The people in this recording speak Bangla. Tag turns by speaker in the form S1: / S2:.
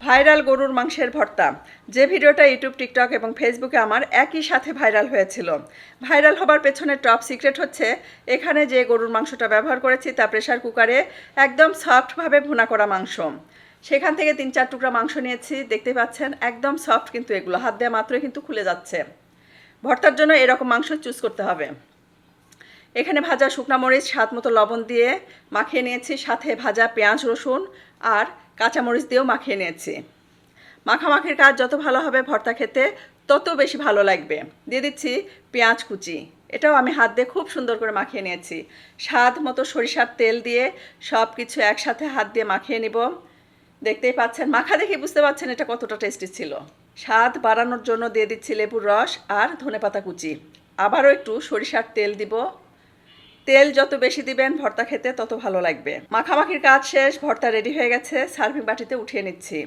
S1: ভাইরাল গরুর মাংসের ভর্তা, যে ভিডিওটা ইউটিউব, টিকটক এবং ফেসবুকে আমার একই সাথে ভাইরাল হয়েছিল। ভাইরাল হবার পেছনে টপ সিক্রেট হচ্ছে এখানে যে গরুর মাংসটা ব্যবহার করেছি তা প্রেশার কুকারে একদম সফটভাবে ভুনা করা মাংস। সেখান থেকে 3-4 টুকরা মাংস নিয়েছি, দেখতে পাচ্ছেন একদম সফট, কিন্তু এগুলো হাত দেওয়া মাত্রই কিন্তু খুলে যাচ্ছে। ভর্তার জন্য এরকম মাংস চুজ করতে হবে। এখানে ভাজা শুকনা মরিচ, স্বাদ মতো লবণ দিয়ে মাখিয়ে নিয়েছি, সাথে ভাজা পেঁয়াজ, রসুন আর কাঁচামরিচ দিয়েও মাখিয়ে নিয়েছি। মাখামাখির কাজ যত ভালো হবে ভর্তা খেতে তত বেশি ভালো লাগবে। দিয়ে দিচ্ছি পেঁয়াজ কুচি, এটাও আমি হাত দিয়ে খুব সুন্দর করে মাখিয়ে নিয়েছি। স্বাদ মতো সরিষার তেল দিয়ে সব কিছু একসাথে হাত দিয়ে মাখিয়ে নিব। দেখতেই পাচ্ছেন, মাখা দেখে বুঝতে পারছেন এটা কতটা টেস্টি ছিল। স্বাদ বাড়ানোর জন্য দিয়ে দিচ্ছি লেবুর রস আর ধনেপাতা কুচি। আবারও একটু সরিষার তেল দিব। তেল যত বেশি দিবেন ভর্তা খেতে তত ভালো লাগবে। মাখামাখির কাজ শেষ, ভর্তা রেডি হয়ে গেছে, সার্ভিং বাটিতে উঠিয়ে নিচ্ছি।